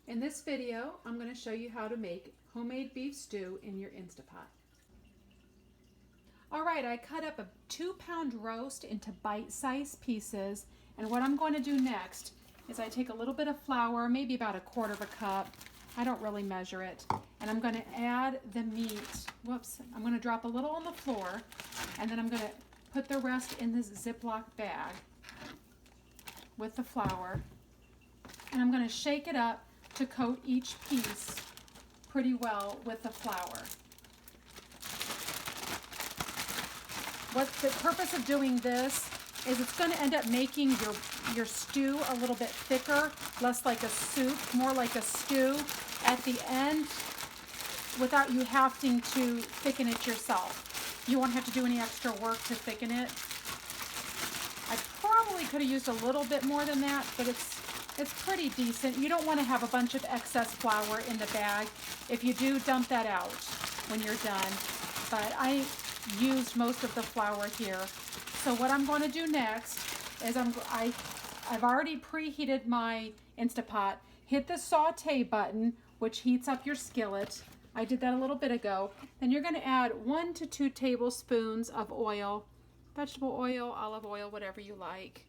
In this video, I'm going to show you how to make homemade beef stew in your Instapot. Alright, I cut up a 2-pound roast into bite-sized pieces, and what I'm going to do next is I take a little bit of flour, maybe about 1/4 cup, I don't really measure it, and I'm going to add the meat. I'm going to drop a little on the floor, and then I'm going to put the rest in this Ziploc bag with the flour, and I'm going to shake it up to coat each piece pretty well with the flour. What the purpose of doing this is it's going to end up making your stew a little bit thicker, less like a soup, more like a stew at the end without you having to thicken it yourself. You won't have to do any extra work to thicken it. I probably could have used a little bit more than that, but it's pretty decent. You don't want to have a bunch of excess flour in the bag. If you do, dump that out when you're done. But I used most of the flour here. So what I'm going to do next is I've already preheated my Instapot. Hit the saute button, which heats up your skillet. I did that a little bit ago. Then you're going to add 1 to 2 tablespoons of oil, vegetable oil, olive oil, whatever you like.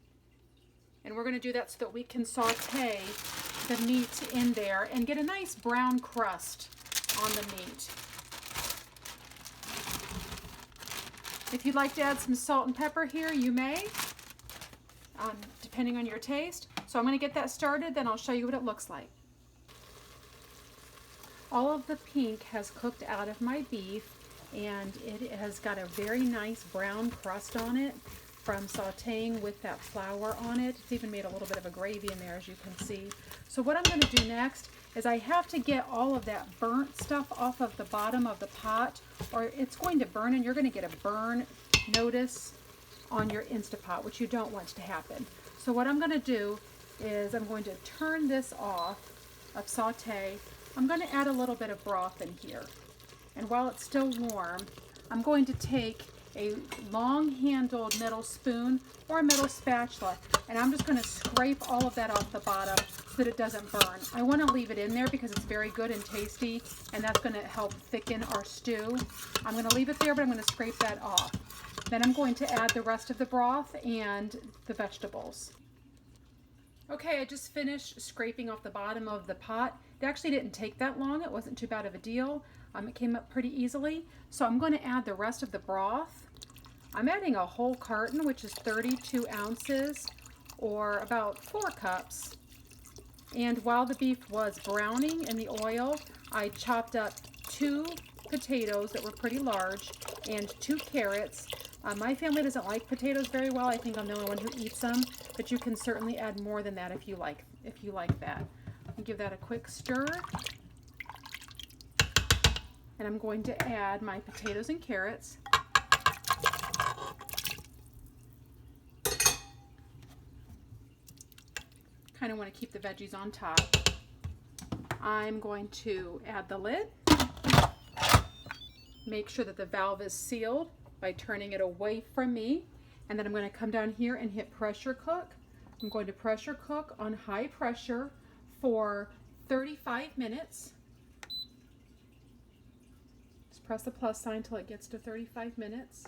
And we're going to do that so that we can saute the meat in there and get a nice brown crust on the meat. If you'd like to add some salt and pepper here, you may, depending on your taste. So I'm going to get that started, then I'll show you what it looks like. All of the pink has cooked out of my beef, and it has got a very nice brown crust on it from sauteing with that flour on it. It's even made a little bit of a gravy in there, as you can see. So what I'm going to do next is I have to get all of that burnt stuff off of the bottom of the pot, or it's going to burn and you're going to get a burn notice on your Instapot, which you don't want to happen. So what I'm going to do is I'm going to turn this off of saute. I'm going to add a little bit of broth in here. And while it's still warm, I'm going to take a long-handled metal spoon or a metal spatula, and I'm just going to scrape all of that off the bottom so that it doesn't burn. I want to leave it in there because it's very good and tasty, and that's going to help thicken our stew. I'm going to leave it there, but I'm going to scrape that off. Then I'm going to add the rest of the broth and the vegetables. Okay, I just finished scraping off the bottom of the pot. It actually didn't take that long. It wasn't too bad of a deal. It came up pretty easily. So I'm going to add the rest of the broth. I'm adding a whole carton, which is 32 ounces, or about 4 cups. And while the beef was browning in the oil, I chopped up 2 potatoes that were pretty large and 2 carrots. My family doesn't like potatoes very well. I think I'm the only one who eats them, but you can certainly add more than that if you like that. And give that a quick stir. And I'm going to add my potatoes and carrots. Kind of want to keep the veggies on top. I'm going to add the lid. Make sure that the valve is sealed by turning it away from me. And then I'm going to come down here and hit pressure cook. I'm going to pressure cook on high pressure for 35 minutes. Just press the plus sign until it gets to 35 minutes.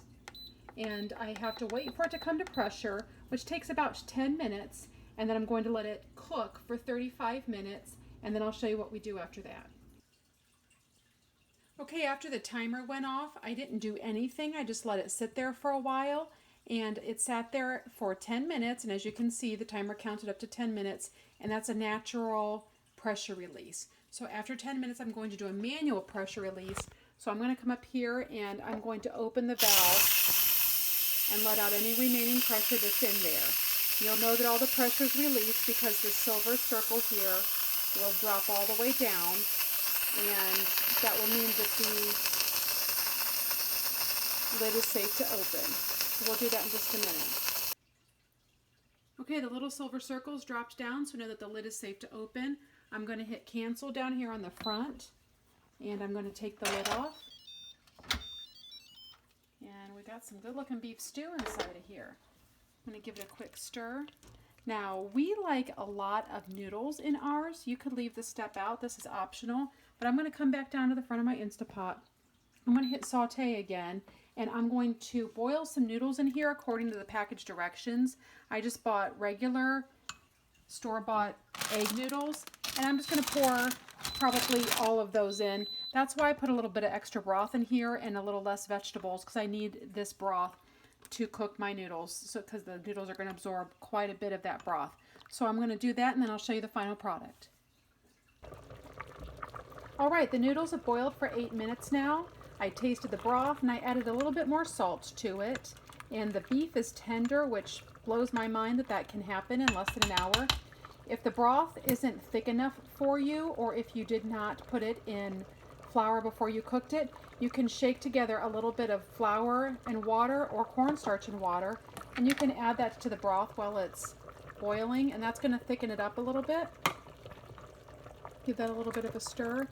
And I have to wait for it to come to pressure, which takes about 10 minutes. And then I'm going to let it cook for 35 minutes, and then I'll show you what we do after that. Okay, after the timer went off, I didn't do anything. I just let it sit there for a while, and it sat there for 10 minutes, and as you can see, the timer counted up to 10 minutes, and that's a natural pressure release. So after 10 minutes, I'm going to do a manual pressure release. So I'm going to come up here, and I'm going to open the valve and let out any remaining pressure that's in there. You'll know that all the pressure is released because the silver circle here will drop all the way down, and that will mean that the lid is safe to open. So we'll do that in just a minute. Okay, the little silver circles dropped down, so know that the lid is safe to open. I'm going to hit cancel down here on the front, and I'm going to take the lid off. And we got some good looking beef stew inside of here. I'm going to give it a quick stir. Now, we like a lot of noodles in ours. You could leave this step out. This is optional. But I'm going to come back down to the front of my Instapot. I'm going to hit saute again. And I'm going to boil some noodles in here according to the package directions. I just bought regular store-bought egg noodles. And I'm just going to pour probably all of those in. That's why I put a little bit of extra broth in here and a little less vegetables, because I need this broth to cook my noodles, so because the noodles are going to absorb quite a bit of that broth. So I'm going to do that, and then I'll show you the final product. All right, the noodles have boiled for 8 minutes now. I tasted the broth and I added a little bit more salt to it. And the beef is tender, which blows my mind that that can happen in less than an hour. If the broth isn't thick enough for you, or if you did not put it in flour before you cooked it, you can shake together a little bit of flour and water or cornstarch and water, and you can add that to the broth while it's boiling, and that's going to thicken it up a little bit. Give that a little bit of a stir,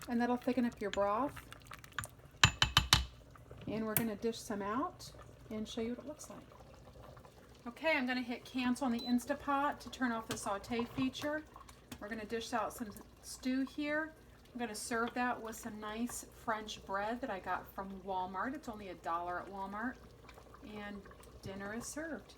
and that'll thicken up your broth. And we're going to dish some out and show you what it looks like. Okay, I'm going to hit cancel on the Instapot to turn off the saute feature. We're going to dish out some stew here. I'm going to serve that with some nice French bread that I got from Walmart. It's only $1 at Walmart. And dinner is served.